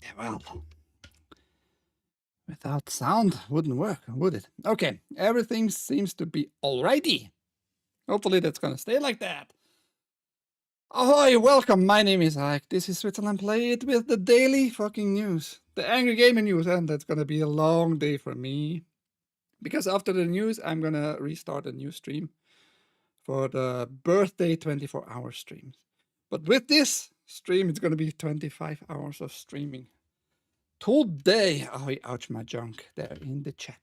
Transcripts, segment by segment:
Yeah, well, without sound wouldn't work, would it? Okay, everything seems to be alrighty. Hopefully that's gonna stay like that. Ahoy, welcome, my name is Ike. This is Switzerland Play It with the daily fucking news. The angry gaming news, and that's gonna be a long day for me. Because after the news, I'm gonna restart a new stream for the birthday 24-hour streams. But with this stream, it's gonna be 25 hours of streaming. Today, oh, ouch, my junk there in the chat.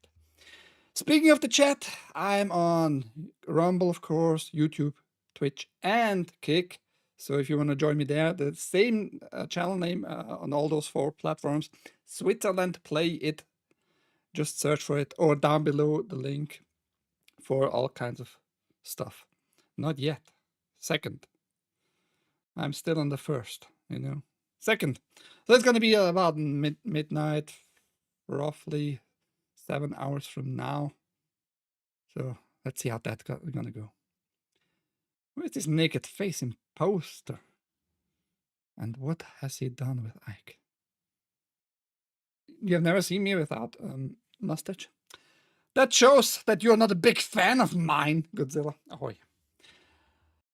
Speaking of the chat, I'm on Rumble, of course, YouTube, Twitch, and Kick. So if you want to join me there, the same channel name on all those 4 platforms, switzerland.playit. Just search for it, or down below the link for all kinds of stuff. Not yet. Second. I'm still on the first, you know. Second. So it's going to be about midnight, roughly 7 hours from now. So let's see how that's going to go. Where's this naked face imposter? And what has he done with Ike? You've never seen me without mustache? That shows that you're not a big fan of mine, Godzilla. Ahoy.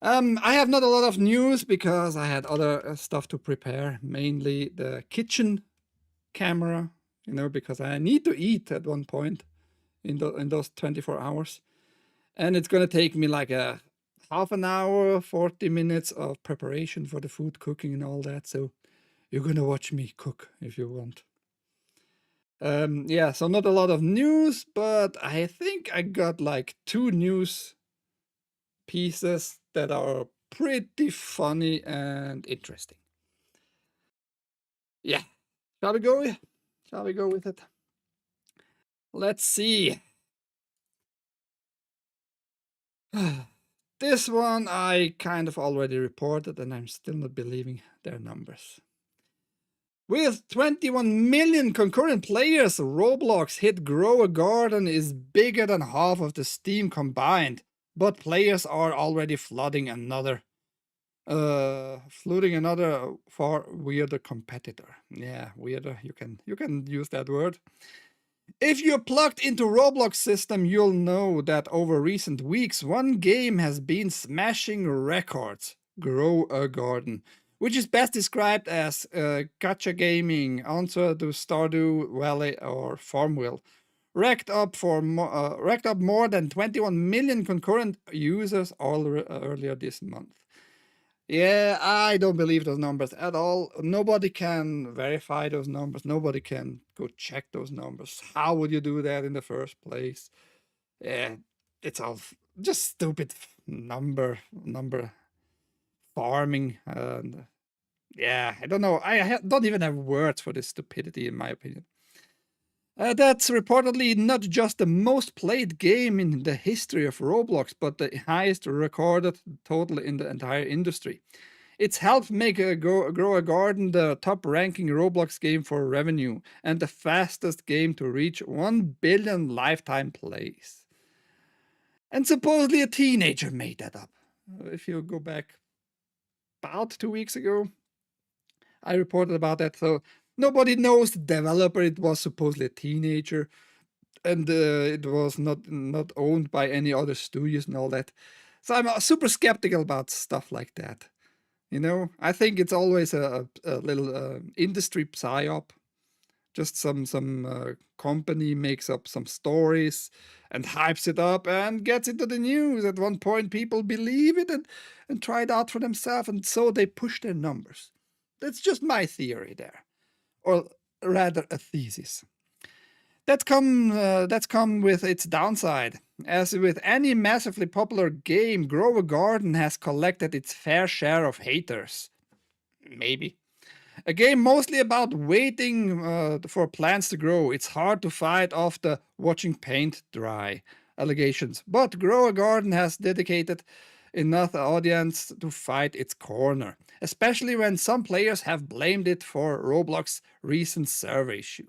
I have not a lot of news because I had other stuff to prepare, mainly the kitchen camera, you know, because I need to eat at one point in those 24 hours. And it's going to take me like a half an hour, 40 minutes of preparation for the food, cooking and all that. So you're going to watch me cook if you want. Yeah, so not a lot of news, but I think I got like 2 news pieces that are pretty funny and interesting. Yeah, shall we go with it? Let's see. This one I kind of already reported, and I'm still not believing their numbers. With 21 million concurrent players, Roblox hit Grow a Garden is bigger than half of the Steam combined, but players are already flooding another far weirder competitor. Yeah, weirder. You can use that word. If you're plugged into Roblox system, you'll know that over recent weeks, one game has been smashing records. Grow a Garden, which is best described as gacha gaming, answer to Stardew Valley or Farmville, racked up more than 21 million concurrent users earlier this month. Yeah, I don't believe those numbers at all. Nobody can verify those numbers. Nobody can go check those numbers. How would you do that in the first place? Yeah, it's all just stupid number farming. And yeah, I don't know. I don't even have words for this stupidity, in my opinion. That's reportedly not just the most played game in the history of Roblox, but the highest recorded total in the entire industry. It's helped make Grow a Garden the top-ranking Roblox game for revenue and the fastest game to reach 1 billion lifetime plays. And supposedly a teenager made that up. If you go back about 2 weeks ago, I reported about that. So nobody knows the developer. It was supposedly a teenager, and it was not owned by any other studios and all that. So I'm super skeptical about stuff like that. You know, I think it's always a little industry psyop. Just some company makes up some stories and hypes it up and gets into the news. At one point, people believe it and try it out for themselves, and so they push their numbers. That's just my theory there, or rather a thesis. That's come with its downside. As with any massively popular game, Grow a Garden has collected its fair share of haters. Maybe. A game mostly about waiting for plants to grow. It's hard to fight off the watching paint dry allegations, but Grow a Garden has dedicated enough audience to fight its corner, especially when some players have blamed it for Roblox's recent server issues.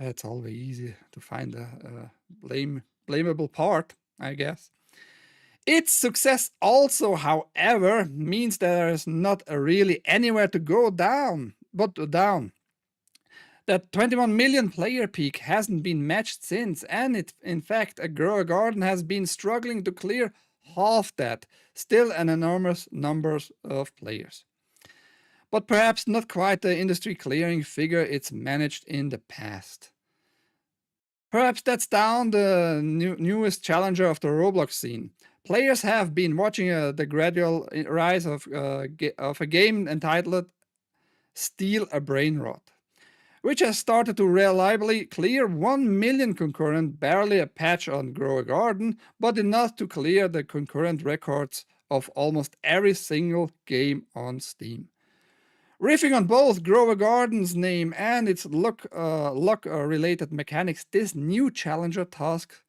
It's always easy to find a blamable part, I guess. Its success also, however, means there is not really anywhere to go down. but down. That 21 million player peak hasn't been matched since, and in fact, a Grow a Garden has been struggling to clear half that. Still an enormous number of players. But perhaps not quite the industry clearing figure it's managed in the past. Perhaps that's down the newest challenger of the Roblox scene. Players have been watching the gradual rise of a game entitled Steal a Brain Rot, which has started to reliably clear 1 million concurrent, barely a patch on Grow a Garden, but enough to clear the concurrent records of almost every single game on Steam. Riffing on both Grow a Garden's name and its luck-related mechanics, this new challenger tasks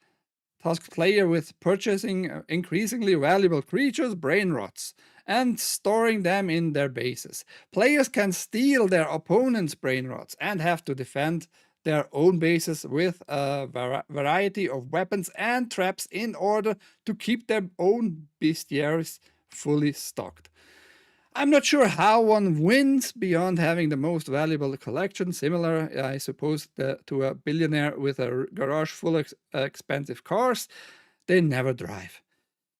player with purchasing increasingly valuable creatures, brain rots, and storing them in their bases. Players can steal their opponent's brain rots and have to defend their own bases with a variety of weapons and traps in order to keep their own bestiaries fully stocked. I'm not sure how one wins beyond having the most valuable collection, similar, I suppose, to a billionaire with a garage full of expensive cars they never drive.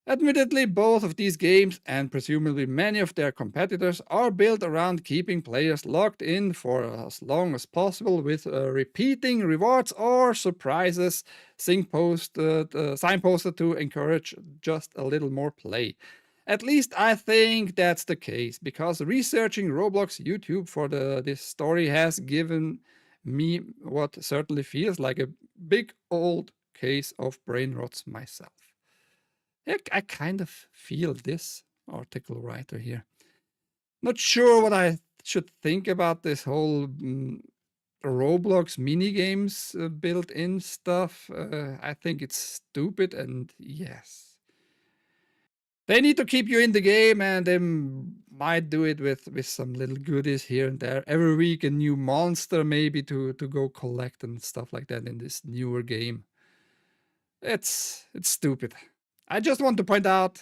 Admittedly, both of these games, and presumably many of their competitors, are built around keeping players locked in for as long as possible with repeating rewards or surprises signposted to encourage just a little more play. At least I think that's the case, because researching Roblox YouTube for this story has given me what certainly feels like a big old case of brain rots myself. I kind of feel this article writer here. Not sure what I should think about this whole Roblox minigames built-in stuff. I think it's stupid, and yes. They need to keep you in the game, and they might do it with some little goodies here and there. Every week a new monster maybe to go collect and stuff like that in this newer game. It's stupid. I just want to point out,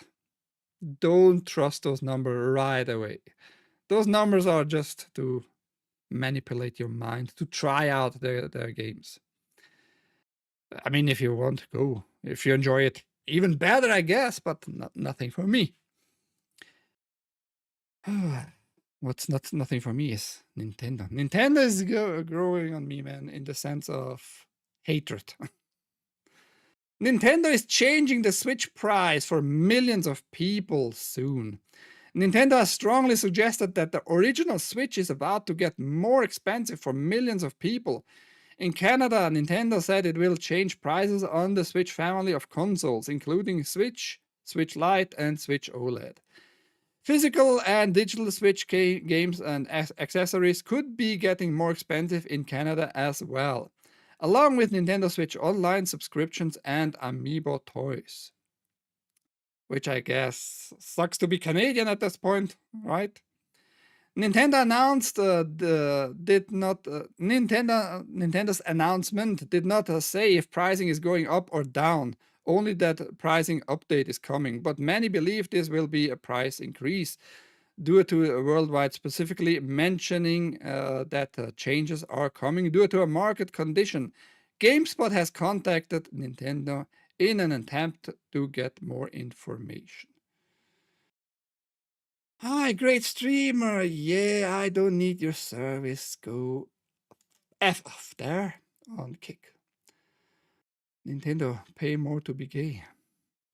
don't trust those numbers right away. Those numbers are just to manipulate your mind, to try out their games. I mean, if you want, go. If you enjoy it, even better, I guess, but nothing for me. What's nothing for me is Nintendo. Nintendo is growing on me, man, in the sense of hatred. Nintendo is changing the Switch price for millions of people soon. Nintendo has strongly suggested that the original Switch is about to get more expensive for millions of people. In Canada, Nintendo said it will change prices on the Switch family of consoles, including Switch, Switch Lite, and Switch OLED. Physical and digital Switch games and accessories could be getting more expensive in Canada as well, along with Nintendo Switch Online subscriptions and Amiibo toys. Which I guess sucks to be Canadian at this point, right? Nintendo announced Nintendo's announcement did not say if pricing is going up or down, only that pricing update is coming. But many believe this will be a price increase due to worldwide, specifically mentioning that changes are coming due to a market condition. GameSpot has contacted Nintendo in an attempt to get more information. Hi, great streamer. Yeah, I don't need your service. Go F off there on Kick. Nintendo, pay more to be gay.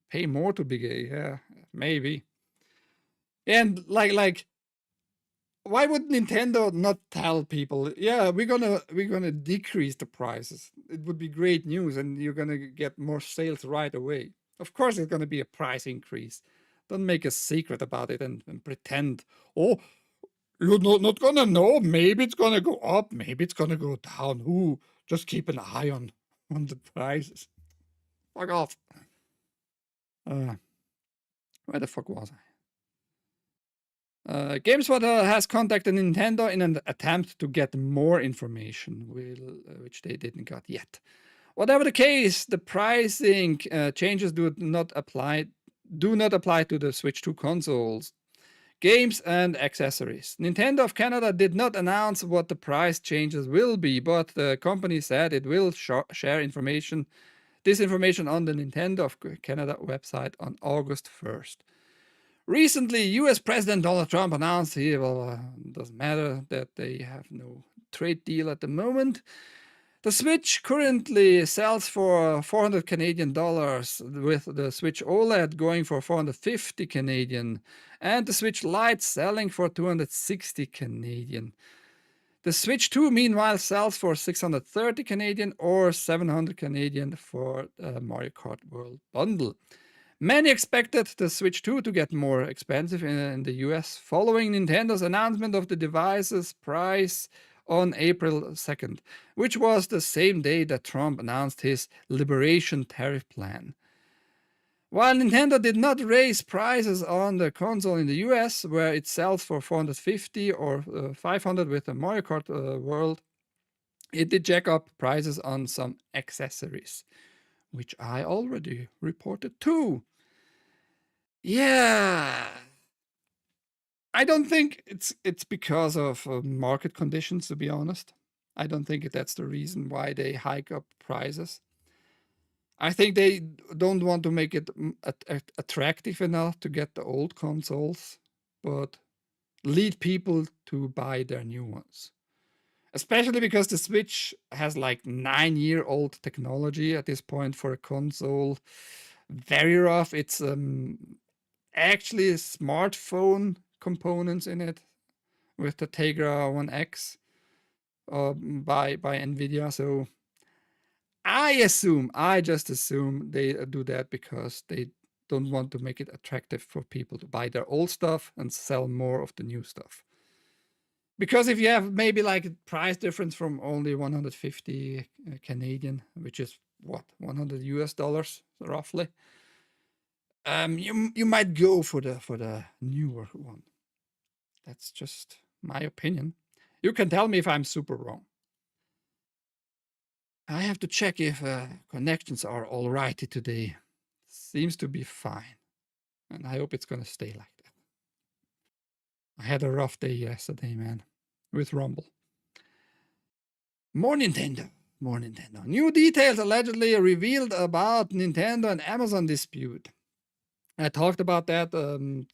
Pay more to be gay, yeah, maybe. And like why would Nintendo not tell people, yeah, we're gonna decrease the prices? It would be great news, and you're gonna get more sales right away. Of course it's gonna be a price increase. Don't make a secret about it and pretend, oh, you're not gonna know. Maybe it's gonna go up, maybe it's gonna go down. Ooh, just keep an eye on the prices. Fuck off. Where the fuck was I? GameSpot has contacted Nintendo in an attempt to get more information, which they didn't got yet. Whatever the case, the pricing changes do not apply to the Switch 2 consoles. games and accessories. Nintendo of Canada did not announce what the price changes will be, but the company said it will share this information on the Nintendo of Canada website on August 1st. Recently, US President Donald Trump announced doesn't matter that they have no trade deal at the moment. The Switch currently sells for 400 Canadian dollars, with the Switch OLED going for 450 Canadian, and the Switch Lite selling for 260 Canadian. The Switch 2, meanwhile, sells for 630 Canadian or 700 Canadian for the Mario Kart World Bundle. Many expected the Switch 2 to get more expensive in the US following Nintendo's announcement of the device's price on April 2nd, which was the same day that Trump announced his Liberation Tariff Plan. While Nintendo did not raise prices on the console in the US, where it sells for 450 or 500 with the Mario Kart World, it did jack up prices on some accessories, which I already reported too. Yeah, I don't think it's because of market conditions, to be honest. I don't think that's the reason why they hike up prices. I think they don't want to make it attractive enough to get the old consoles, but lead people to buy their new ones. Especially because the Switch has like 9-year-old technology at this point for a console. Very rough. It's actually smartphone components in it with the Tegra 1X by Nvidia. So I just assume they do that because they don't want to make it attractive for people to buy their old stuff and sell more of the new stuff. Because if you have maybe like a price difference from only 150 Canadian, which is what, 100 US dollars roughly, you might go for the newer one. That's just my opinion. You can tell me if I'm super wrong. I have to check if connections are all righty today. Seems to be fine. And I hope it's going to stay like that. I had a rough day yesterday, man, with Rumble. More Nintendo. New details allegedly revealed about Nintendo and Amazon dispute. I talked about that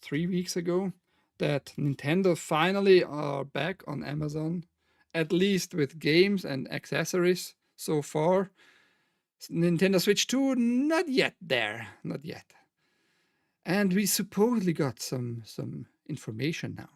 3 weeks ago, that Nintendo finally are back on Amazon, at least with games and accessories so far. Nintendo Switch 2, not yet there, not yet. And we supposedly got some information now.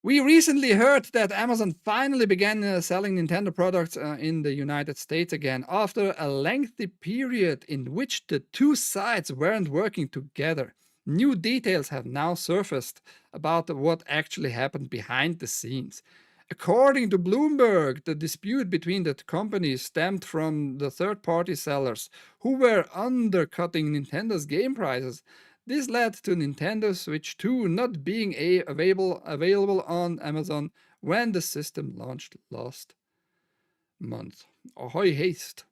We recently heard that Amazon finally began selling Nintendo products in the United States again after a lengthy period in which the two sides weren't working together. New details have now surfaced about what actually happened behind the scenes. According to Bloomberg, the dispute between the companies stemmed from the third-party sellers who were undercutting Nintendo's game prices. This led to Nintendo Switch 2 not being available on Amazon when the system launched last month. Ahoy haste.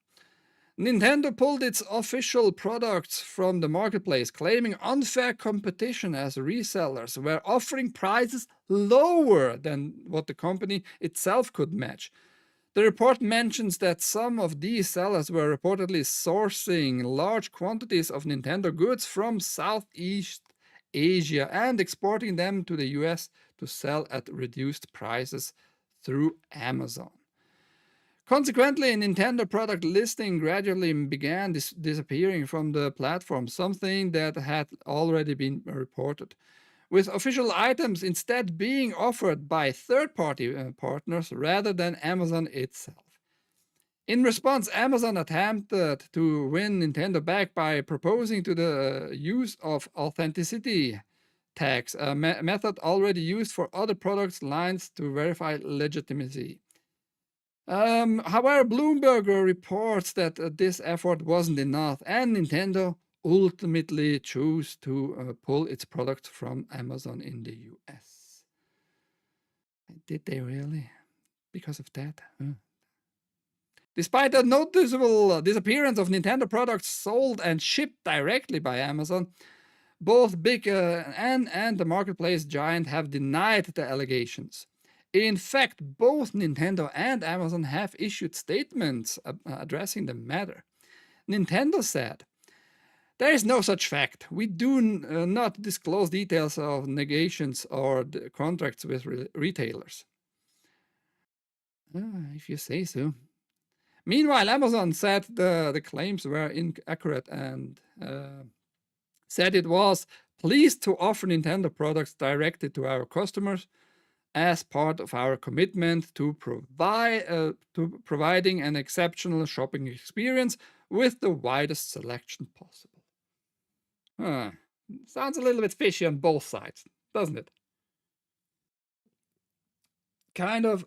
Nintendo pulled its official products from the marketplace, claiming unfair competition as resellers were offering prices lower than what the company itself could match. The report mentions that some of these sellers were reportedly sourcing large quantities of Nintendo goods from Southeast Asia and exporting them to the US to sell at reduced prices through Amazon. Consequently, Nintendo product listing gradually began disappearing from the platform, something that had already been reported, with official items instead being offered by third-party partners rather than Amazon itself. In response, Amazon attempted to win Nintendo back by proposing to the use of authenticity tags, a method already used for other product lines to verify legitimacy. However, Bloomberg reports that this effort wasn't enough, and Nintendo ultimately chose to pull its product from Amazon in the US. Did they really? Because of that? Despite the noticeable disappearance of Nintendo products sold and shipped directly by Amazon, Both Big and the marketplace giant have denied the allegations. In fact, both Nintendo and Amazon have issued statements addressing the matter. Nintendo said, "There is no such fact. We do not disclose details of negations or the contracts with retailers." If you say so. Meanwhile, Amazon said the claims were inaccurate and said it was pleased to offer Nintendo products directly to our customers as part of our commitment to providing an exceptional shopping experience with the widest selection possible. Sounds a little bit fishy on both sides, doesn't it? Kind of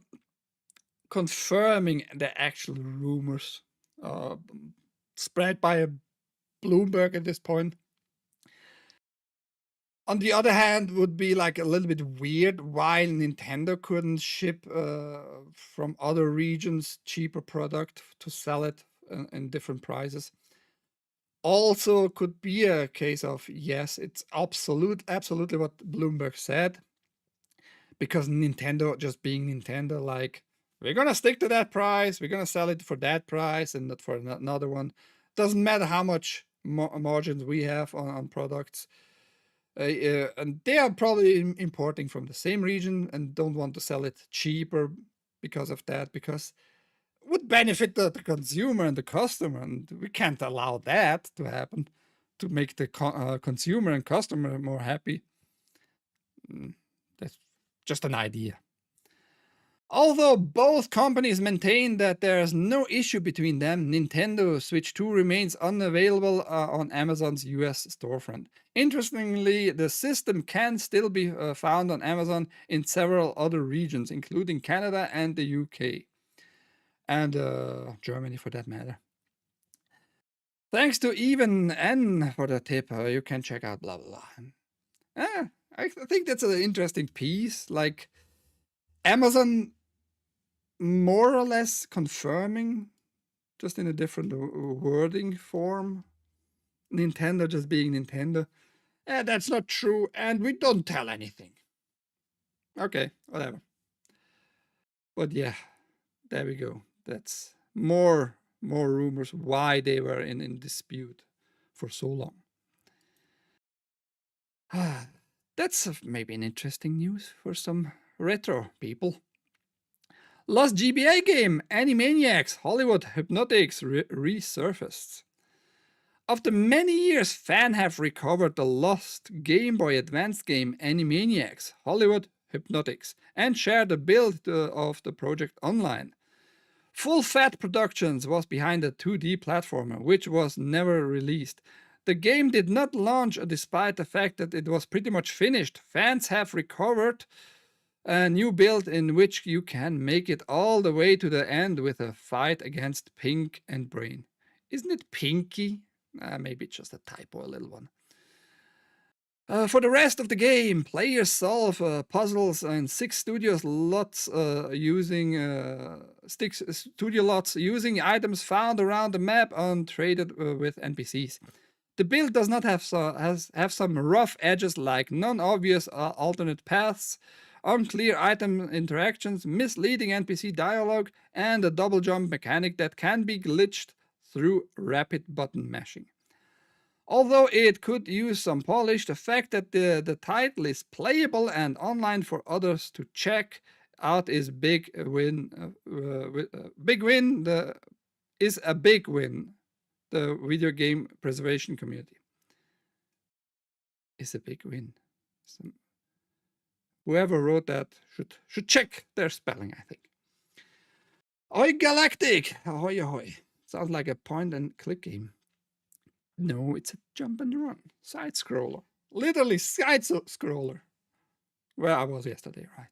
confirming the actual rumors spread by Bloomberg at this point. On the other hand, would be like a little bit weird why Nintendo couldn't ship from other regions cheaper product to sell it in different prices. Also could be a case of, yes, it's absolutely what Bloomberg said, because Nintendo just being Nintendo, like, we're gonna stick to that price, we're gonna sell it for that price and not for another one. Doesn't matter how much margins we have on products. And they are probably importing from the same region and don't want to sell it cheaper because of that, because it would benefit the consumer and the customer, and we can't allow that to happen to make the consumer and customer more happy. That's just an idea. Although both companies maintain that there is no issue between them, Nintendo Switch 2 remains unavailable on Amazon's US storefront. Interestingly, the system can still be found on Amazon in several other regions, including Canada and the UK. And Germany, for that matter. Thanks to Even N for the tip. You can check out blah, blah, blah. I think that's an interesting piece. Like, Amazon more or less confirming, just in a different wording form, Nintendo just being Nintendo. That's not true, and we don't tell anything. Okay, whatever. But yeah, there we go. That's more rumors why they were in dispute for so long. That's maybe an interesting news for some retro people. Lost GBA game, Animaniacs, Hollywood Hypnotics resurfaced. After many years, fans have recovered the lost Game Boy Advance game Animaniacs, Hollywood Hypnotics, and shared the build of the project online. Full Fat Productions was behind the 2D platformer, which was never released. The game did not launch despite the fact that it was pretty much finished. Fans have recovered a new build in which you can make it all the way to the end with a fight against Pink and Brain. Isn't it Pinky? Maybe it's just a typo, a little one. For the rest of the game, players solve puzzles in 6 studio lots using items found around the map and traded with NPCs. The build does not have some rough edges like non-obvious alternate paths, unclear item interactions, misleading NPC dialogue, and a double jump mechanic that can be glitched through rapid button mashing. Although it could use some polish, the fact that the title is playable and online for others to check out is big win. Is a big win. The video game preservation community is a big win. Whoever wrote that should check their spelling, I think. Oi Galactic! Ahoy ahoy. Sounds like a point and click game. No, it's a jump and run. Side scroller. Literally side scroller. Where I was yesterday, right?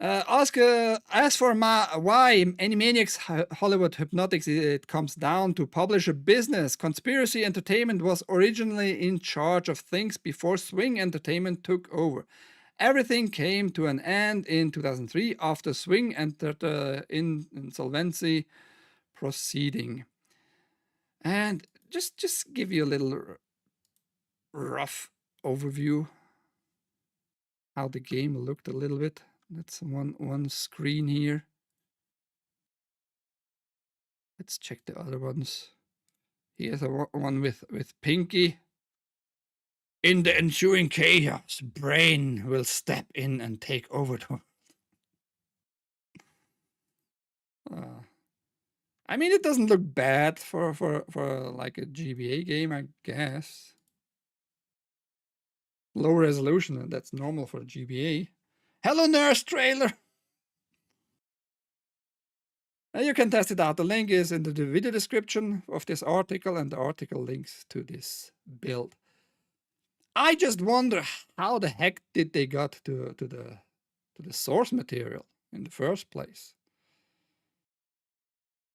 As for why Animaniacs Hollywood Hypnotics, it comes down to publisher business. Conspiracy Entertainment was originally in charge of things before Swing Entertainment took over. Everything came to an end in 2003 after Swing entered insolvency proceeding. And just give you a little rough overview how the game looked a little bit. That's one screen here. Let's check the other ones. Here's a one with Pinky. In the ensuing chaos, Brain will step in and take over. I mean, it doesn't look bad for like a GBA game, I guess. Low resolution, that's normal for a GBA. Hello Nurse trailer! You can test it out. The link is in the video description of this article, and the article links to this build. I just wonder how the heck did they got to the source material in the first place.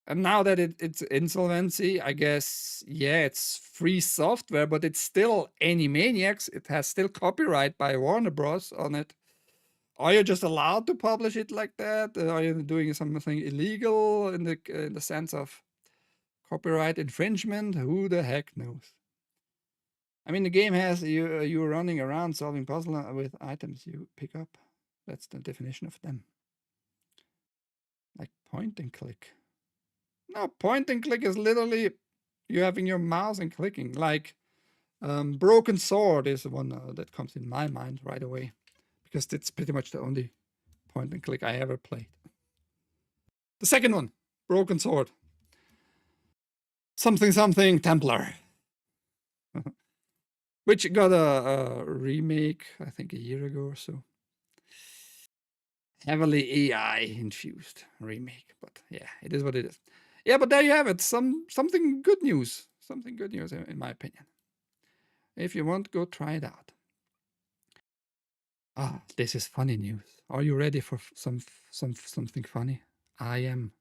And now that it's insolvency, I guess, yeah, it's free software, but it's still Animaniacs. It has still copyright by Warner Bros. On it. Are you just allowed to publish it like that? Are you doing something illegal in the sense of copyright infringement? Who the heck knows? I mean, the game has you running around solving puzzles with items you pick up. That's the definition of them. Like point and click. No, point and click is literally you having your mouse and clicking. Like Broken Sword is one that comes in my mind right away, because it's pretty much the only point and click I ever played. The second one, Broken Sword. Something Templar. Which got a remake, I think a year ago or so. Heavily AI infused remake, but yeah, it is what it is. Yeah, but there you have it. Something good news. Something good news, in my opinion. If you want, go try it out. Ah, this is funny news. Are you ready for something funny? I am.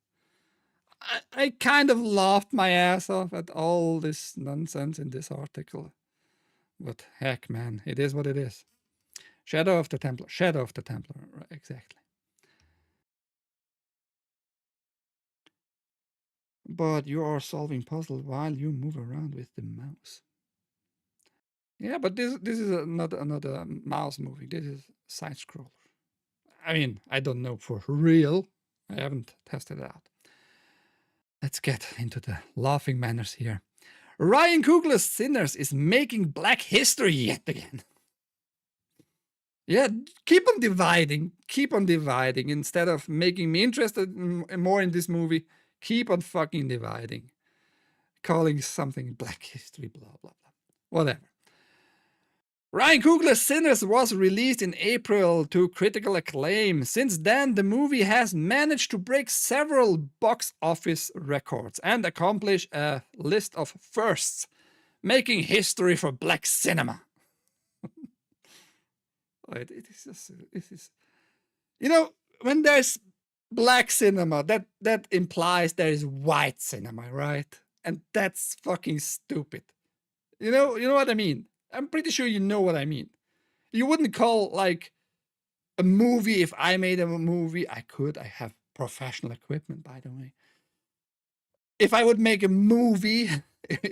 I kind of laughed my ass off at all this nonsense in this article. But heck, man, it is what it is. Shadow of the Templar. Shadow of the Templar, right, exactly. But you are solving puzzles while you move around with the mouse. Yeah, but this is not another mouse moving. This is side scroller. I mean, I don't know for real. I haven't tested it out. Let's get into the laughing manners here. Ryan Coogler's Sinners is making black history yet again. Yeah, keep on dividing. Keep on dividing. Instead of making me interested more in this movie, keep on fucking dividing. Calling something black history, blah, blah, blah. Whatever. Ryan Coogler's Sinners was released in April to critical acclaim. Since then, the movie has managed to break several box office records and accomplish a list of firsts, making history for black cinema. It is, you know, when there's black cinema, that implies there is white cinema, right? And that's fucking stupid. You know what I mean? I'm pretty sure you know what I mean. You wouldn't call like a movie, if I made a movie, I have professional equipment, by the way. If I would make a movie,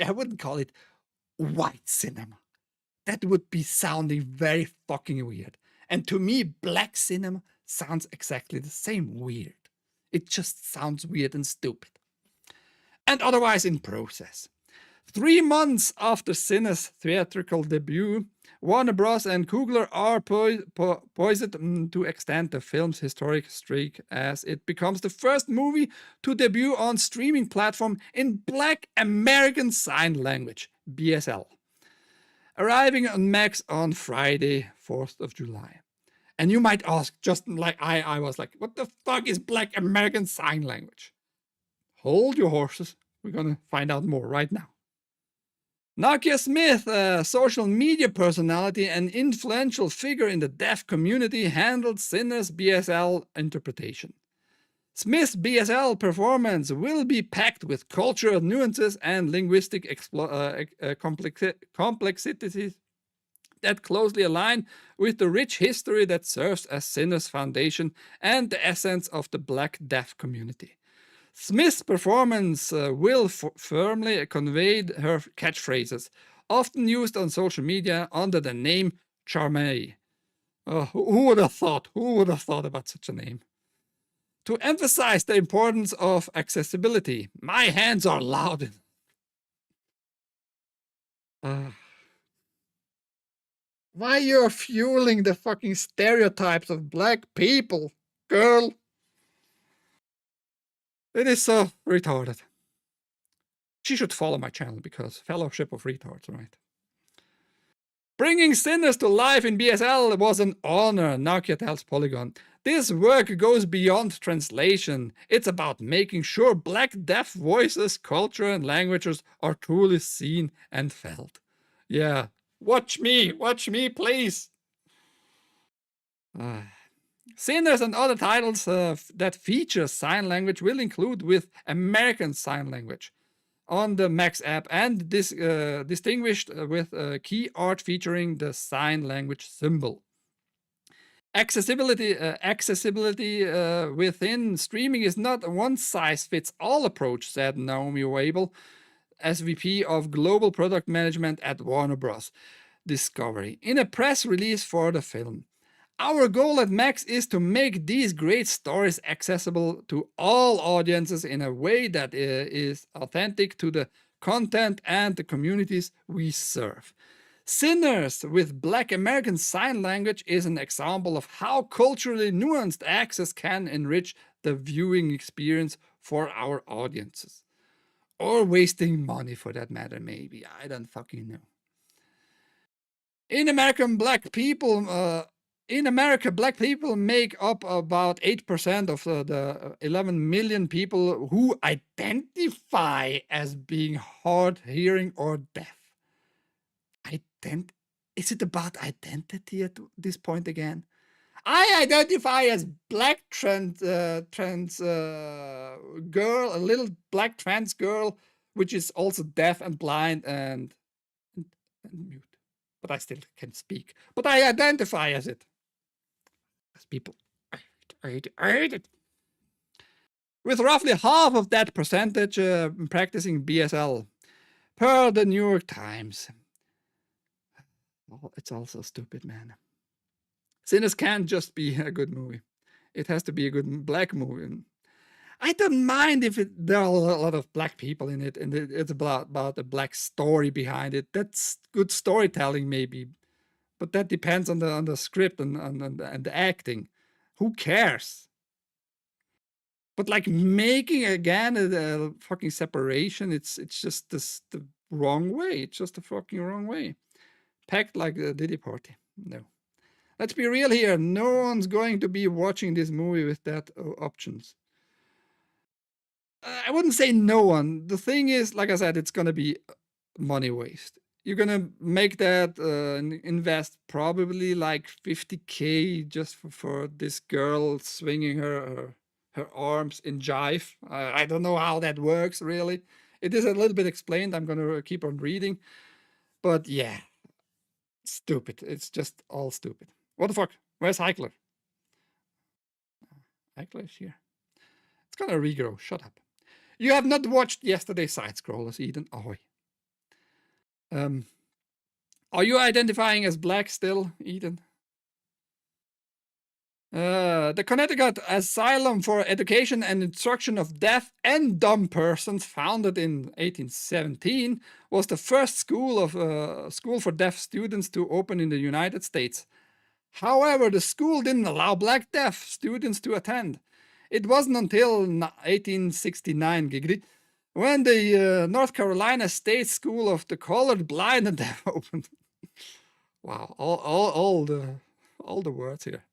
I wouldn't call it white cinema. That would be sounding very fucking weird. And to me, black cinema sounds exactly the same weird. It just sounds weird and stupid. And otherwise in process. 3 months after Sinners' theatrical debut, Warner Bros. And Coogler are poised to extend the film's historic streak as it becomes the first movie to debut on streaming platform in Black American Sign Language, BSL, arriving on Max on Friday, 4th of July. And you might ask, just like I was like, what the fuck is Black American Sign Language? Hold your horses. We're going to find out more right now. Nakia Smith, a social media personality and influential figure in the deaf community, handled Sinners' BSL interpretation. Smith's BSL performance will be packed with cultural nuances and linguistic complexities that closely align with the rich history that serves as Sinners' foundation and the essence of the Black deaf community. Smith's performance will firmly convey her catchphrases, often used on social media under the name Charmey. Who would have thought? Who would have thought about such a name? To emphasize the importance of accessibility. My hands are loud. Why you're fueling the fucking stereotypes of black people, girl? It is so retarded. She should follow my channel because Fellowship of Retards, right? Bringing sinners to life in BSL was an honor, Nokia tells Polygon. This work goes beyond translation. It's about making sure black deaf voices, culture, and languages are truly seen and felt. Yeah, watch me, please. Sinners and other titles that feature sign language will include with American Sign Language on the Max app and distinguished with key art featuring the sign language symbol. Accessibility within streaming is not a one-size-fits-all approach, said Naomi Wabel, SVP of Global Product Management at Warner Bros. Discovery, in a press release for the film. Our goal at Max is to make these great stories accessible to all audiences in a way that is authentic to the content and the communities we serve. Sinners with Black American Sign Language is an example of how culturally nuanced access can enrich the viewing experience for our audiences. Or wasting money for that matter, maybe. I don't fucking know. In America, black people make up about 8% of the 11 million people who identify as being hard hearing or deaf. Is it about identity at this point again? I identify as black trans girl, a little black trans girl, which is also deaf and blind and mute. But I still can speak. But I identify as it. As people. I hate it. With roughly half of that percentage practicing BSL, per the New York Times. Oh, it's also stupid, man. Sinners can't just be a good movie. It has to be a good black movie. I don't mind if there are a lot of black people in it and it's about a black story behind it. That's good storytelling, maybe. But that depends on the script and the acting. Who cares? But like making again a fucking separation, it's just the wrong way. It's just the fucking wrong way. Packed like a Diddy party. No. Let's be real here. No one's going to be watching this movie with that options. I wouldn't say no one. The thing is, like I said, it's going to be money waste. You're going to make that invest probably like 50K just for this girl swinging her arms in Jive. I don't know how that works, really. It is a little bit explained. I'm going to keep on reading. But yeah, stupid. It's just all stupid. What the fuck? Where's Heikler? Heikler is here. It's going to regrow. Shut up. You have not watched yesterday's side scrollers, Eden. Ahoy. Are you identifying as black still, Eden? The Connecticut Asylum for Education and Instruction of Deaf and Dumb Persons, founded in 1817, was the first school for deaf students to open in the United States. However, the school didn't allow black deaf students to attend. It wasn't until 1869, giggity, when the North Carolina State School of the Colored, Blind, and Deaf opened. Wow, all the words here.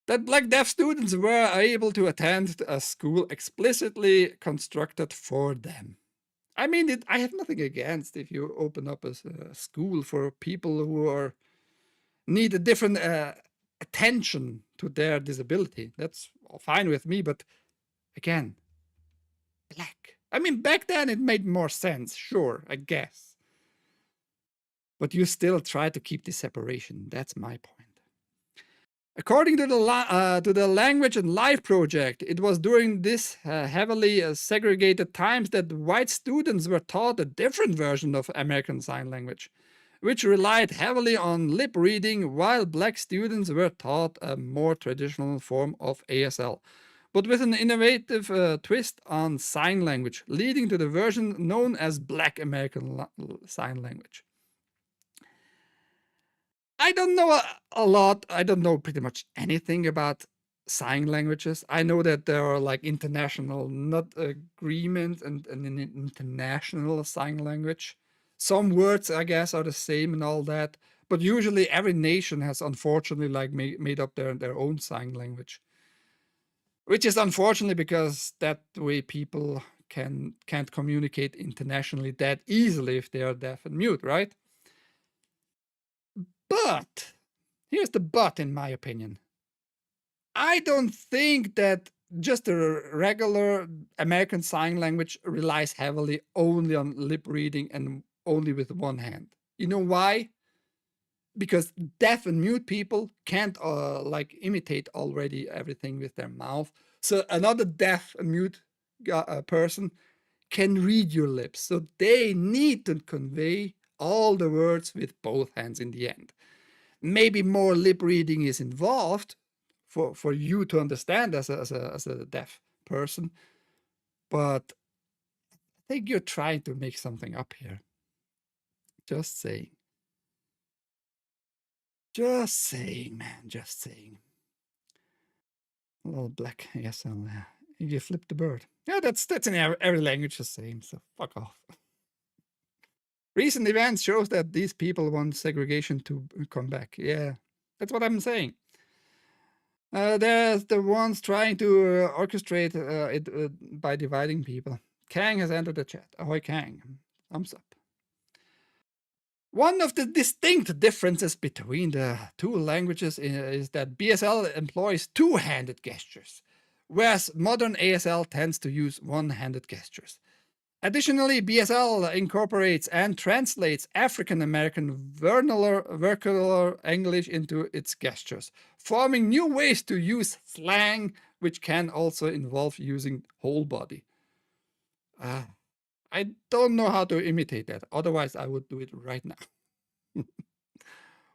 That black deaf students were able to attend a school explicitly constructed for them. I mean, I have nothing against if you open up a school for people who need a different attention to their disability. That's fine with me, but again, black. I mean, back then it made more sense, sure, I guess. But you still try to keep the separation. That's my point. According to the Language and Life Project, it was during this heavily segregated times that white students were taught a different version of American Sign Language, which relied heavily on lip reading, while black students were taught a more traditional form of ASL, but with an innovative twist on sign language, leading to the version known as Black American Sign Language. I don't know a lot. I don't know pretty much anything about sign languages. I know that there are like international not agreements and an international sign language. Some words, I guess, are the same and all that. But usually every nation has unfortunately like made up their own sign language. Which is unfortunately because that way people can't communicate internationally that easily if they are deaf and mute, right? But here's the but, in my opinion. I don't think that just a regular American Sign Language relies heavily only on lip reading and only with one hand. You know why? Because deaf and mute people can't like imitate already everything with their mouth. So another deaf and mute person can read your lips. So they need to convey all the words with both hands in the end. Maybe more lip reading is involved for you to understand as a deaf person, but I think you're trying to make something up here. Just saying. Just saying, man. Just saying. A little black ASL. You flip the bird. Yeah, that's in every language the same. So fuck off. Recent events shows that these people want segregation to come back. Yeah, that's what I'm saying. There's the ones trying to orchestrate it by dividing people. Kang has entered the chat. Ahoy, Kang. Thumbs up. One of the distinct differences between the two languages is that BSL employs two-handed gestures, whereas modern ASL tends to use one-handed gestures. Additionally, BSL incorporates and translates African American vernacular English into its gestures, forming new ways to use slang, which can also involve using whole body. I don't know how to imitate that, otherwise I would do it right now.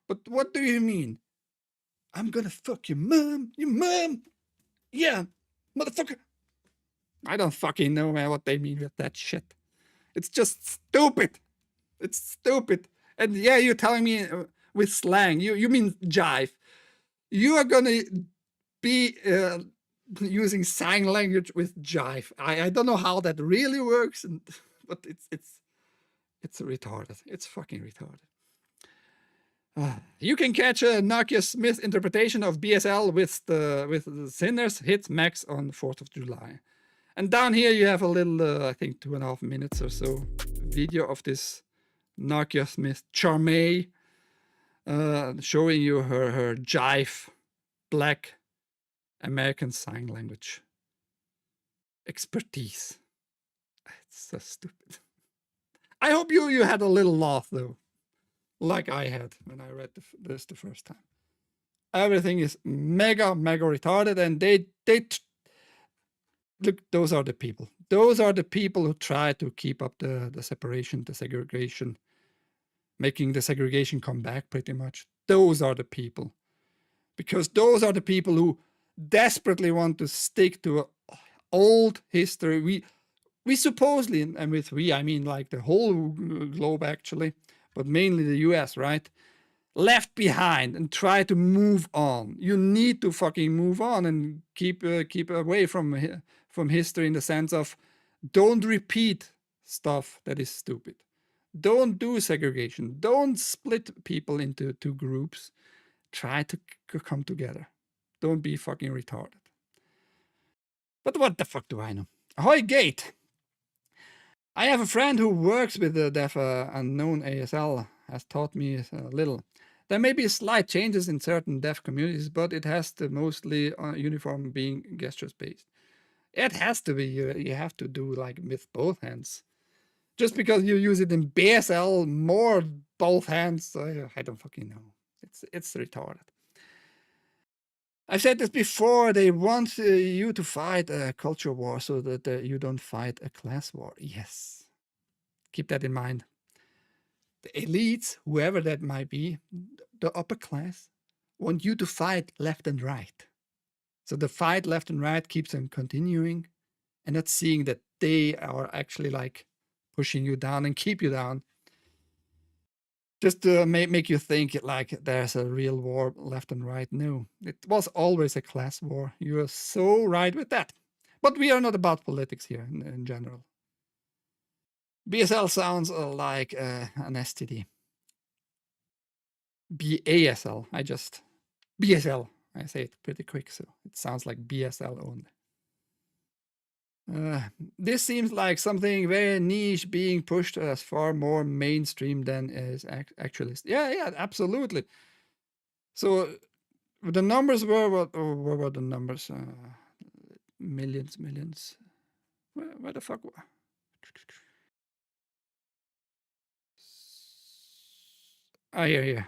But what do you mean? I'm gonna fuck your mom, yeah, motherfucker. I don't fucking know, man, what they mean with that shit. It's just stupid. It's stupid. And yeah, you're telling me with slang, you mean jive. You are gonna be using sign language with jive. I don't know how that really works, but it's retarded. It's fucking retarded. You can catch a Nokia Smith interpretation of BSL with the Sinners Hit Max on 4th of July. And down here you have a little, I think 2.5 minutes or so, video of this Nokia Smith Charmé showing you her Jive Black American Sign Language expertise. It's so stupid. I hope you had a little laugh though, like I had when I read this the first time. Everything is mega retarded, and they look, those are the people. Those are the people who try to keep up the separation, the segregation, making the segregation come back pretty much. Those are the people. Because those are the people who desperately want to stick to old history. We supposedly, and with we, I mean like the whole globe actually, but mainly the US, right? Left behind and try to move on. You need to fucking move on and keep away from history in the sense of don't repeat stuff that is stupid. Don't do segregation. Don't split people into two groups. Try to come together. Don't be fucking retarded. But what the fuck do I know? Ahoy, Gate! I have a friend who works with the deaf unknown ASL, has taught me a little. There may be slight changes in certain deaf communities, but it has to mostly uniform being gestures based. It has to be. You have to do like with both hands. Just because you use it in BSL more both hands, I don't fucking know. It's retarded. I've said this before. They want you to fight a culture war so that you don't fight a class war. Yes. Keep that in mind. The elites, whoever that might be, the upper class, want you to fight left and right. So the fight left and right keeps them continuing and not seeing that they are actually like pushing you down and keep you down. Just to make you think like there's a real war left and right. No, it was always a class war. You are so right with that. But we are not about politics here in general. BSL sounds like an STD. BASL. BSL. I say it pretty quick, so it sounds like BSL only. This seems like something very niche being pushed as far more mainstream than is actually. Yeah, absolutely. So the numbers were what were the numbers? Millions. Where the fuck? Here.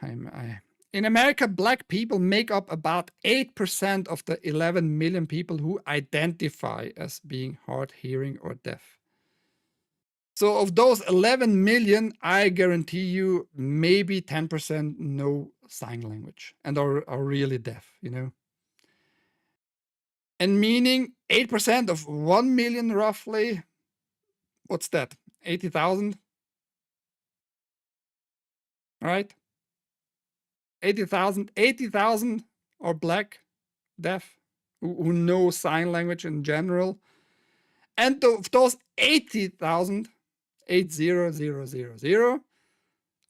In America, black people make up about 8% of the 11 million people who identify as being hard hearing or deaf. So of those 11 million, I guarantee you maybe 10% know sign language and are really deaf, you know? And meaning 8% of 1 million roughly, what's that? 80,000? Right? 80,000 are black, deaf, who know sign language in general. And of those 80,000, 80,000,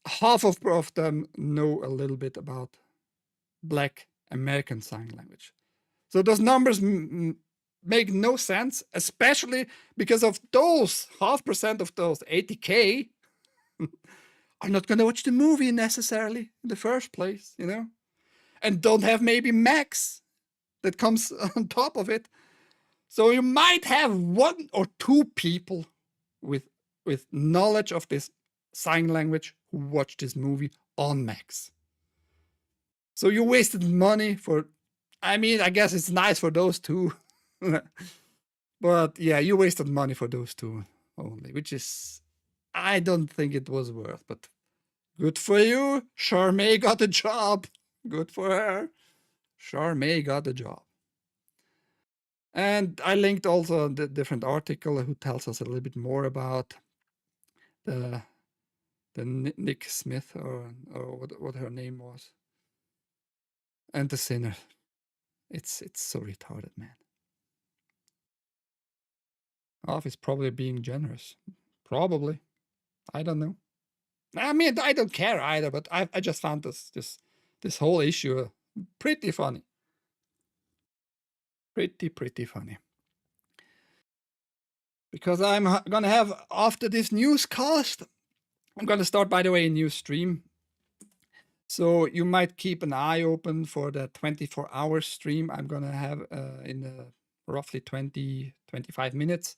half of them know a little bit about Black American Sign Language. So those numbers make no sense, especially because of those half percent of those 80K are not going to watch the movie necessarily in the first place, you know, and don't have maybe Max that comes on top of it. So you might have 1 or 2 people with knowledge of this sign language who watched this movie on Max. So you wasted money for, I mean, I guess it's nice for those 2. But yeah, you wasted money for those 2 only, which is, I don't think it was worth, but good for you. Charmaine got a job. Good for her. Charmaine got a job. And I linked also the different article who tells us a little bit more about the Nick Smith or what her name was, and the sinner. It's so retarded, man. Off is probably being generous. Probably. I don't know. I mean, I don't care either, but I just found this whole issue pretty funny. Pretty funny. Because I'm gonna have, after this newscast, I'm gonna start, by the way, a new stream. So you might keep an eye open for the 24-hour stream I'm gonna have in roughly 20-25 minutes.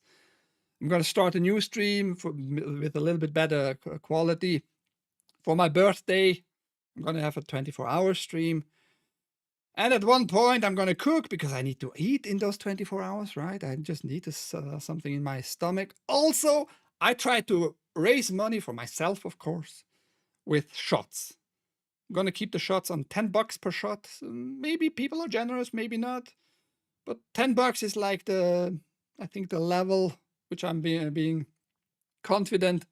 I'm gonna start a new stream with a little bit better quality. For my birthday, I'm gonna have a 24-hour stream. And at one point, I'm gonna cook because I need to eat in those 24 hours, right? I just need something in my stomach. Also, I try to raise money for myself, of course, with shots. I'm gonna keep the shots on $10 per shot. Maybe people are generous, maybe not. But $10 is like I think the level which I'm being confident,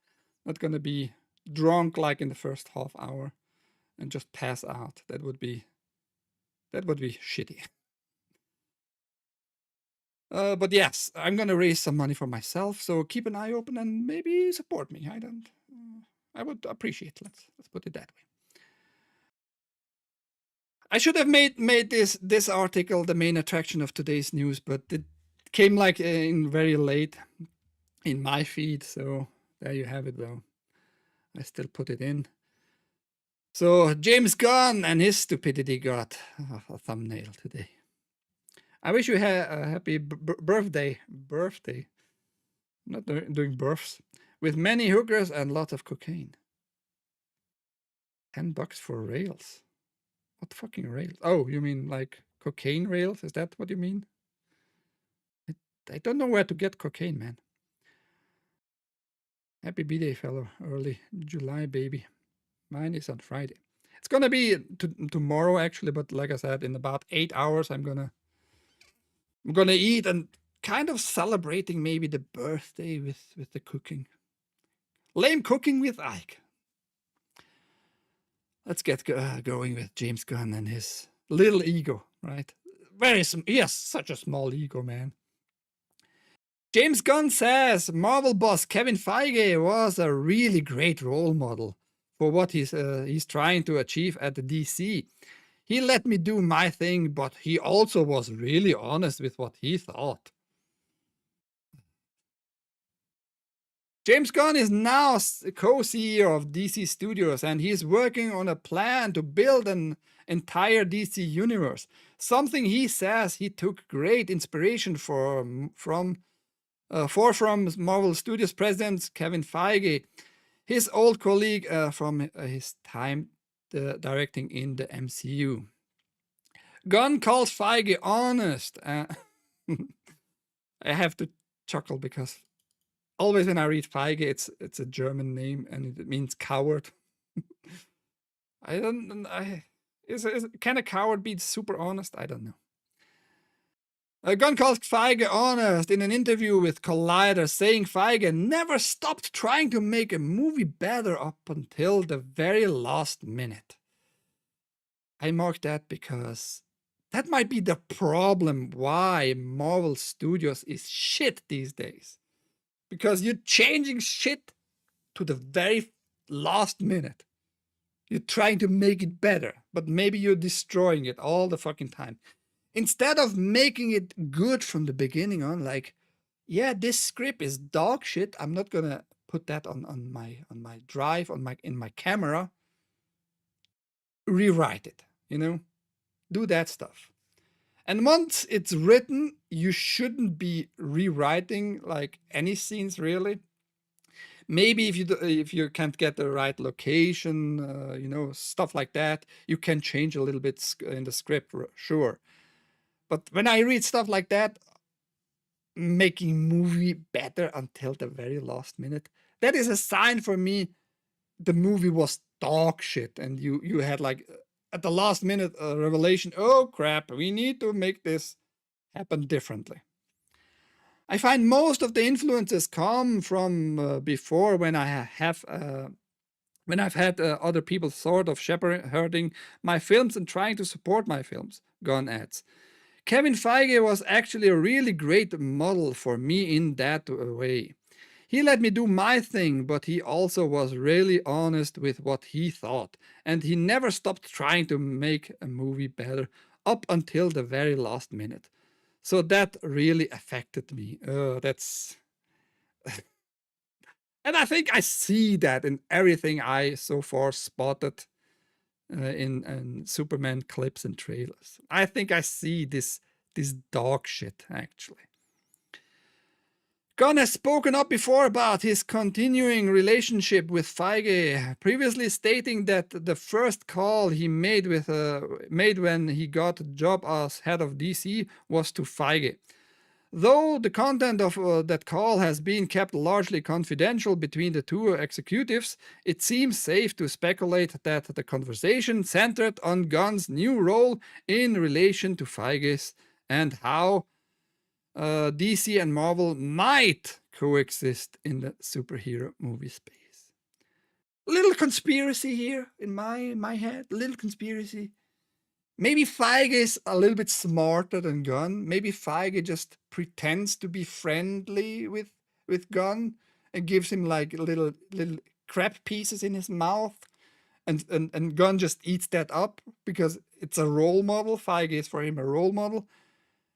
not gonna be drunk like in the first half hour and just pass out. That would be shitty. But yes, I'm gonna raise some money for myself. So keep an eye open and maybe support me. I would appreciate. Let's put it that way. I should have made this article the main attraction of today's news, but it came like in very late in my feed. So there you have it, though. I still put it in. So James Gunn and his stupidity got a thumbnail today. I wish you had a happy birthday. Not doing births. With many hookers and lots of cocaine. $10 for rails. What fucking rails? Oh, you mean like Cocaine rails? Is that what you mean? I don't know where to get cocaine, man. Happy B-Day, fellow. Early July, baby. Mine is on Friday. It's gonna be tomorrow, actually, but like I said, in about 8 hours, I'm gonna eat and kind of celebrating maybe the birthday with the cooking. Lame cooking with Ike. Let's get going with James Gunn and his little ego, right? He has such a small ego, man. James Gunn says Marvel boss Kevin Feige was a really great role model for what he's trying to achieve at the DC. He let me do my thing, but he also was really honest with what he thought. James Gunn is now co-CEO of DC Studios, and he's working on a plan to build an entire DC universe. Something he says he took great inspiration from Marvel Studios president Kevin Feige, his old colleague from his time directing in the MCU. Gunn calls Feige honest. I have to chuckle because always when I read Feige, it's a German name and it means coward. Can a coward be super honest? I don't know. Gunn calls Feige honest in an interview with Collider, saying Feige never stopped trying to make a movie better up until the very last minute. I mark that because that might be the problem why Marvel Studios is shit these days. Because you're changing shit to the very last minute. You're trying to make it better, but maybe you're destroying it all the fucking time. Instead of making it good from the beginning on, like, yeah, this script is dog shit. I'm not gonna put that on my drive, in my camera. Rewrite it, do that stuff. And once it's written, you shouldn't be rewriting like any scenes really. Maybe if you can't get the right location, stuff like that, you can change a little bit in the script, sure. But when I read stuff like that, making movie better until the very last minute, that is a sign for me the movie was dog shit, and you had like at the last minute a revelation. Oh crap, we need to make this happen differently. I find most of the influences come from before when I've had other people sort of shepherding my films and trying to support my films, Gunn adds. Kevin Feige was actually a really great model for me in that way. He let me do my thing, but he also was really honest with what he thought, and he never stopped trying to make a movie better up until the very last minute. So that really affected me. That's and I think I see that in everything I so far spotted in Superman clips and trailers. I think I see this dog shit actually. Gunn has spoken up before about his continuing relationship with Feige, previously stating that the first call he made when he got a job as head of DC was to Feige. Though the content of that call has been kept largely confidential between the two executives, it seems safe to speculate that the conversation centered on Gunn's new role in relation to Feige's and how DC and Marvel might coexist in the superhero movie space. A little conspiracy here in my head, a little conspiracy. Maybe Feige is a little bit smarter than Gunn. Maybe Feige just pretends to be friendly with Gunn and gives him like little crap pieces in his mouth. And Gunn just eats that up because it's a role model. Feige is for him a role model.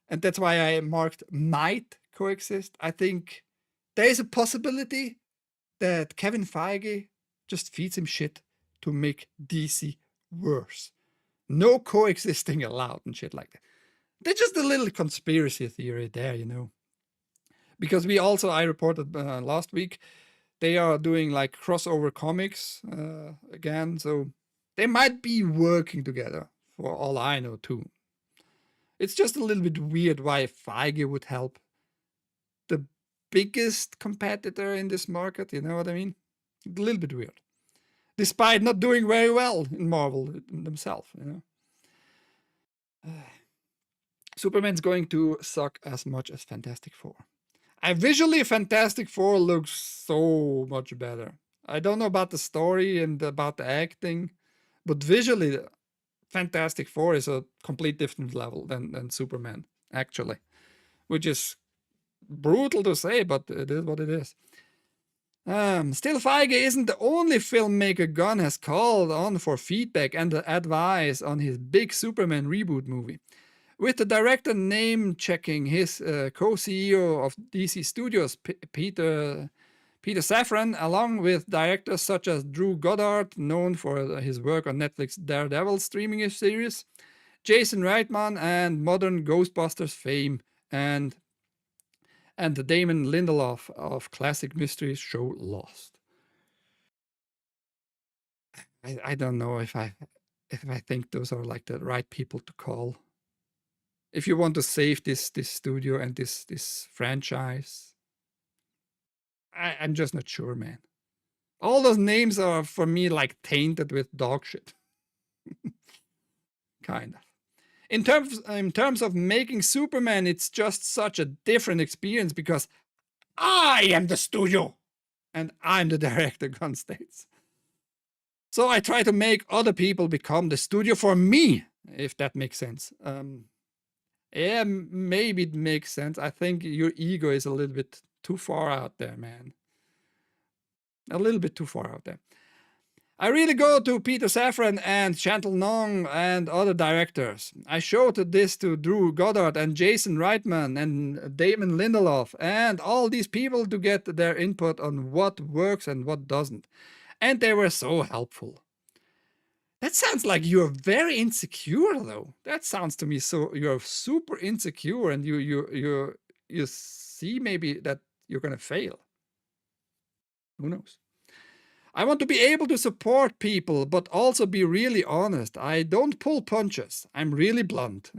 And that's why I marked might coexist. I think there is a possibility that Kevin Feige just feeds him shit to make DC worse. No coexisting allowed and shit like that. That's just a little conspiracy theory there, Because I reported last week, they are doing like crossover comics again. So they might be working together for all I know too. It's just a little bit weird why Feige would help the biggest competitor in this market. You know what I mean? A little bit weird, despite not doing very well in Marvel themselves. Superman's going to suck as much as Fantastic Four. Visually, Fantastic Four looks so much better. I don't know about the story and about the acting, but visually, Fantastic Four is a complete different level than Superman, actually, which is brutal to say, but it is what it is. Still, Feige isn't the only filmmaker Gunn has called on for feedback and advice on his big Superman reboot movie. With the director name-checking his co-CEO of DC Studios, Peter Safran, along with directors such as Drew Goddard, known for his work on Netflix Daredevil streaming series, Jason Reitman, and modern Ghostbusters fame, and Damon Lindelof of classic mystery show Lost. I don't know if I think those are like the right people to call. If you want to save this studio and this franchise, I'm just not sure, man. All those names are for me like tainted with dog shit. Kind of. In terms of making Superman, it's just such a different experience because I am the studio and I'm the director, Gunn states. So I try to make other people become the studio for me, if that makes sense. Yeah, maybe it makes sense. I think your ego is a little bit too far out there, man. A little bit too far out there. I really go to Peter Safran and Chantal Nong and other directors. I showed this to Drew Goddard and Jason Reitman and Damon Lindelof and all these people to get their input on what works and what doesn't. And they were so helpful. That sounds like you're very insecure, though. That sounds to me so you're super insecure, and you see maybe that you're gonna fail. Who knows? I want to be able to support people, but also be really honest. I don't pull punches. I'm really blunt.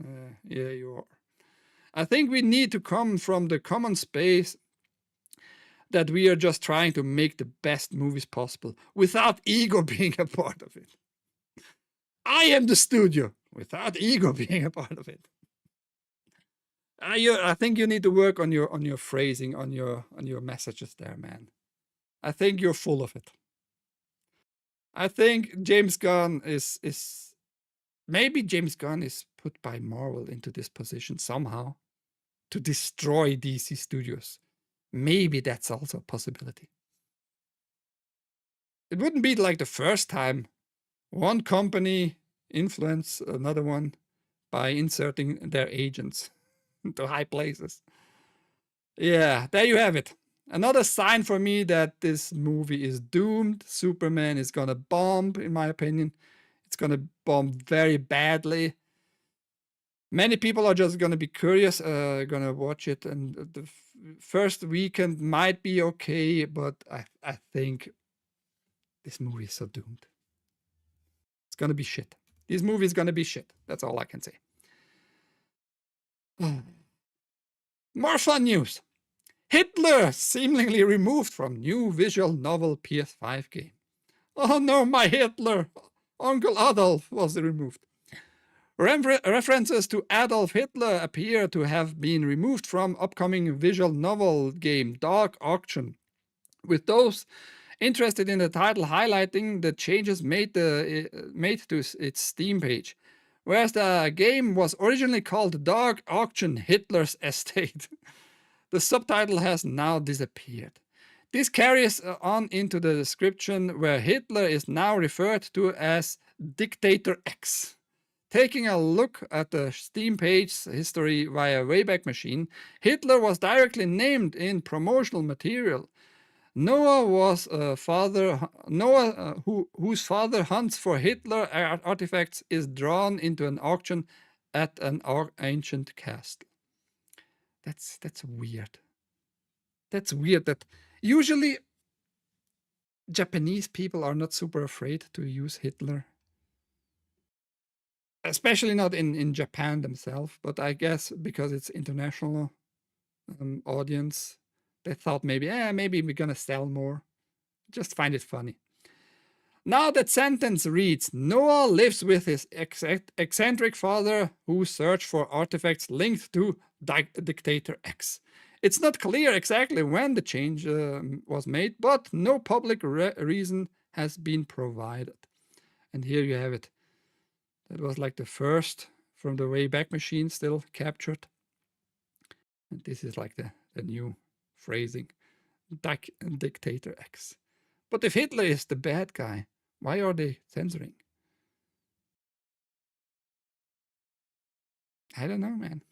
Yeah, you are. I think we need to come from the common space that we are just trying to make the best movies possible without ego being a part of it. I am the studio without ego being a part of it. I think you need to work on your phrasing, on your messages there, man. I think you're full of it. I think James Gunn is maybe James Gunn is put by Marvel into this position somehow to destroy DC Studios. Maybe that's also a possibility. It wouldn't be like the first time one company influence another one by inserting their agents into high places. Yeah, there you have it. Another sign for me that this movie is doomed. Superman is gonna bomb, in my opinion. It's gonna bomb very badly. Many people are just gonna be curious, gonna watch it, and the first weekend might be okay, but I think this movie is so doomed. It's gonna be shit. This movie is gonna be shit. That's all I can say. More fun news. Hitler seemingly removed from new visual novel PS5 game. Oh no, my Hitler! Uncle Adolf was removed. References to Adolf Hitler appear to have been removed from upcoming visual novel game Dark Auction, with those interested in the title highlighting the changes made to its Steam page. Whereas the game was originally called Dark Auction Hitler's Estate, the subtitle has now disappeared. This carries on into the description where Hitler is now referred to as Dictator X. Taking a look at the Steam page history via Wayback Machine, Hitler was directly named in promotional material. Noah was whose father hunts for Hitler artifacts is drawn into an auction at an ancient castle. That's weird. That's weird. That usually Japanese people are not super afraid to use Hitler. especially not in Japan themselves, but I guess because it's international audience, they thought maybe we're gonna sell more. Just find it funny. Now that sentence reads, Noah lives with his eccentric father who searched for artifacts linked to Dictator X. It's not clear exactly when the change was made, but no public reason has been provided. And here you have it. That was like the first from the Wayback Machine still captured. And this is like the new phrasing, Dictator X. But if Hitler is the bad guy, why are they censoring? I don't know, man.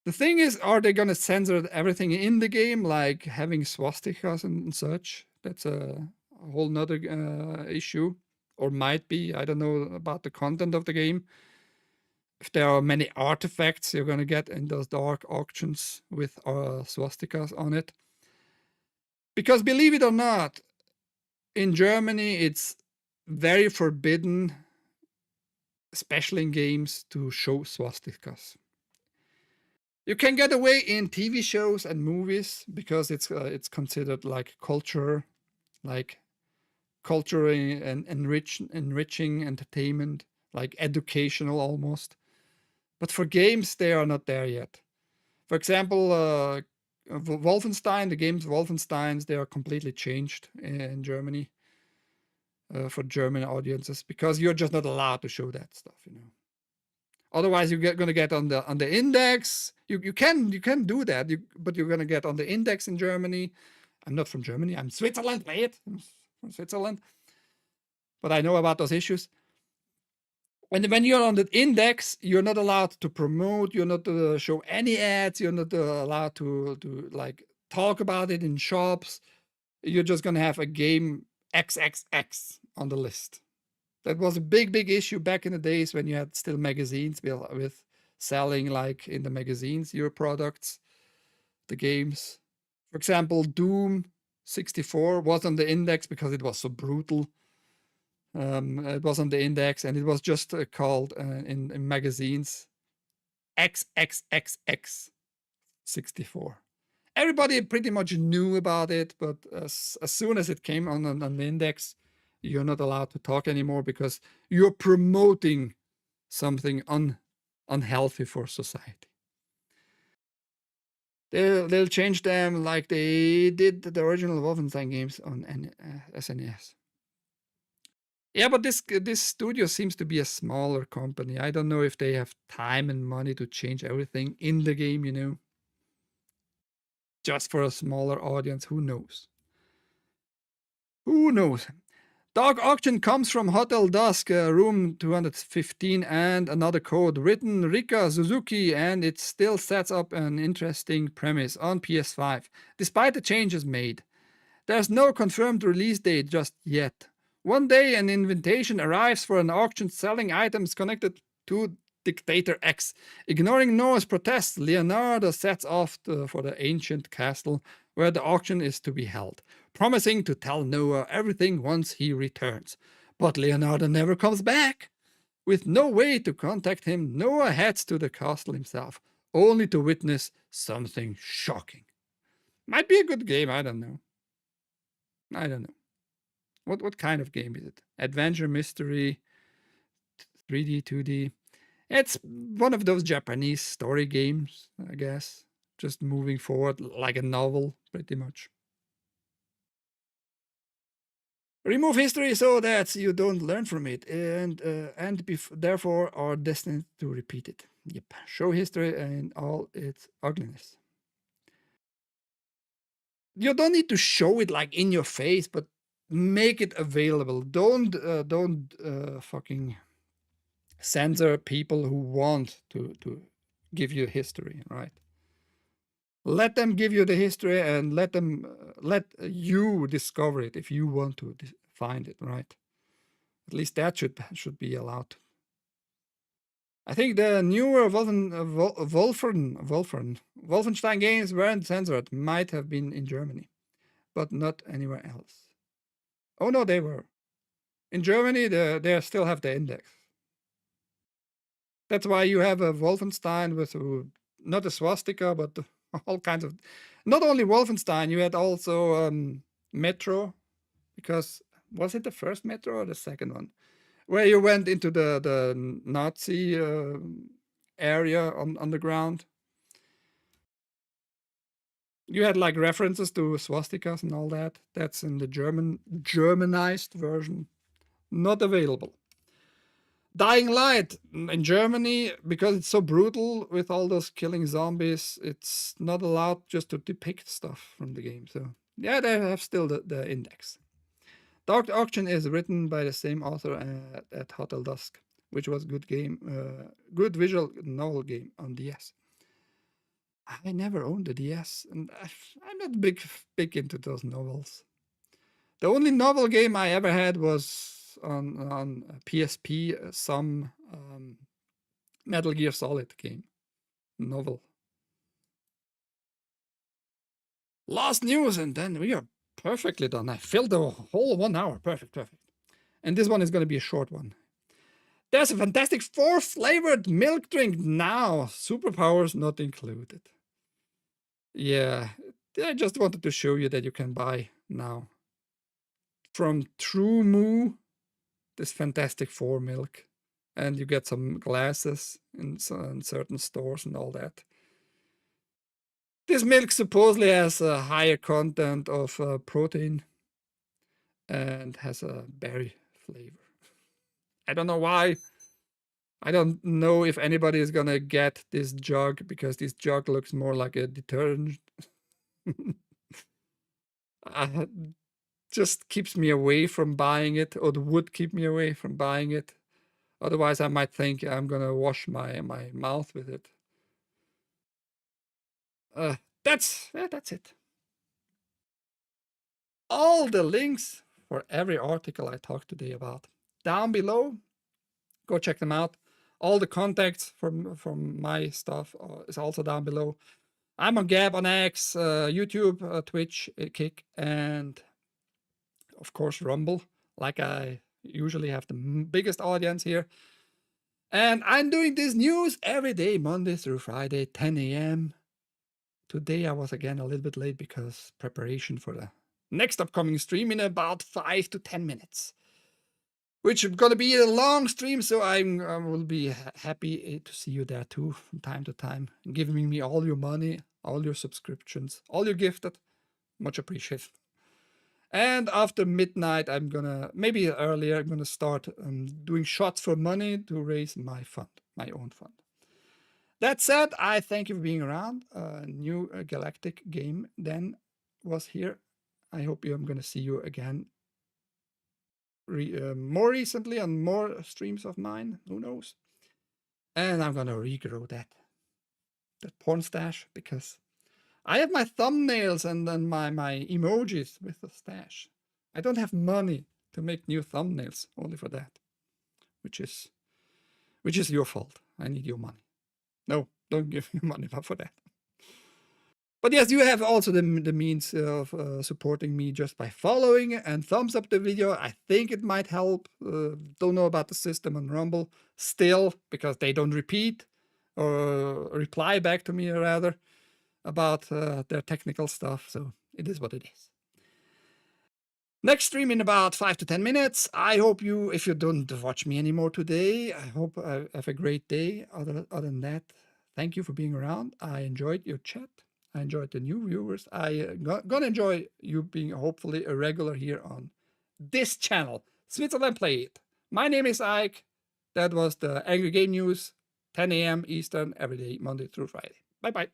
The thing is, are they going to censor everything in the game, like having swastikas and such? That's a whole nother issue, or might be. I don't know about the content of the game. If there are many artifacts you're going to get in those dark auctions with swastikas on it. Because believe it or not, in Germany, it's very forbidden, especially in games, to show swastikas. You can get away in TV shows and movies because it's considered like culture, like culture and enriching entertainment, like educational almost. But for games, they are not there yet. For example, Wolfenstein, the games Wolfensteins, they are completely changed in Germany for German audiences because you're just not allowed to show that stuff, you know. Otherwise, you're going to get on the index. You can do that, but you're going to get on the index in Germany. I'm not from Germany. I'm Switzerland.playit. I'm from Switzerland, but I know about those issues. And when you're on the index, you're not allowed to promote. You're not to show any ads. You're not allowed to like talk about it in shops. You're just going to have a game XXX on the list. That was a big issue back in the days when you had still magazines with selling, like in the magazines, your products, the games. For example, Doom 64 was on the index because it was so brutal. It was on the index and it was just called in magazines XXXX 64. Everybody pretty much knew about it, but as soon as it came on the index, you're not allowed to talk anymore because you're promoting something unhealthy for society. They'll change them like they did the original Wolfenstein games on SNES. Yeah, but this studio seems to be a smaller company. I don't know if they have time and money to change everything in the game, you know. Just for a smaller audience, who knows? Who knows? Dark Auction comes from Hotel Dusk, room 215, and another code written Rika Suzuki, and it still sets up an interesting premise on PS5, despite the changes made. There's no confirmed release date just yet. One day, an invitation arrives for an auction selling items connected to Dictator X. Ignoring Noah's protests, Leonardo sets off for the ancient castle where the auction is to be held, promising to tell Noah everything once he returns. But Leonardo never comes back. With no way to contact him, Noah heads to the castle himself, only to witness something shocking. Might be a good game, I don't know. I don't know. What kind of game is it? Adventure, mystery, 3D, 2D? It's one of those Japanese story games, I guess. Just moving forward like a novel, pretty much. Remove history so that you don't learn from it and therefore are destined to repeat it. Yep. Show history in all its ugliness. You don't need to show it like in your face, but make it available. Don't fucking censor people who want to give you history, right? Let them give you the history and let you discover it if you want to find it, right? At least that should be allowed. I think the newer Wolfenstein games weren't censored. Might have been in Germany, but not anywhere else. Oh no, they were. In Germany, they still have the index. That's why you have a Wolfenstein with not a swastika, but all kinds of. Not only Wolfenstein, you had also Metro, because was it the first Metro or the second one, where you went into the Nazi area on the ground. You had like references to swastikas and all that. That's in the Germanized version. Not available. Dying Light in Germany, because it's so brutal with all those killing zombies, it's not allowed just to depict stuff from the game. So yeah, they have still the index. Dark Auction is written by the same author at Hotel Dusk, which was good game, good visual novel game on DS. I never owned a DS, and I'm not big into those novels. The only novel game I ever had was on PSP, some Metal Gear Solid game novel. Last news, and then we are perfectly done. I filled the whole 1 hour. Perfect. And this one is going to be a short one. There's a Fantastic Four flavored milk drink now. Superpowers not included. Yeah, I just wanted to show you that you can buy now from True Moo this Fantastic Four milk, and you get some glasses in certain stores and all that. This milk supposedly has a higher content of protein and has a berry flavor. I don't know why. I don't know if anybody is gonna get this jug, because this jug looks more like a detergent. Just keeps me away from buying it, or would keep me away from buying it. Otherwise, I might think I'm gonna wash my mouth with it. That's it. All the links for every article I talked today about down below. Go check them out. All the contacts from my stuff is also down below. I'm on Gab, on X, YouTube, Twitch, Kick, and of course Rumble. Like I usually have the biggest audience here. And I'm doing this news every day, Monday through Friday, 10 a.m. Today I was again a little bit late because preparation for the next upcoming stream in about 5 to 10 minutes. Which is going to be a long stream, so I will be happy to see you there too from time to time, giving me all your money, all your subscriptions, all your gifted. Much appreciated. And after midnight, I'm gonna, maybe earlier, I'm gonna start doing shots for money to raise my fund, my own fund. That said, I thank you for being around. New Galactic game then was here. I hope I'm gonna see you again more recently on more streams of mine. Who knows? And I'm gonna regrow that porn stash, because I have my thumbnails and then my emojis with the stash. I don't have money to make new thumbnails, only for that, which is your fault. I need your money. No, don't give me money for that. But yes, you have also the means of supporting me just by following and thumbs up the video. I think it might help. Don't know about the system on Rumble still, because they don't repeat or reply back to me, rather, about their technical stuff. So it is what it is. Next stream in about 5 to 10 minutes. I hope you, if you don't watch me anymore today, I hope I have a great day. Other than that, thank you for being around. I enjoyed your chat. I enjoyed the new viewers. I gonna enjoy you being hopefully a regular here on this channel, Switzerland Play It. My name is Ike. That was the Angry Game News, 10 a.m. Eastern, every day, Monday through Friday. Bye-bye.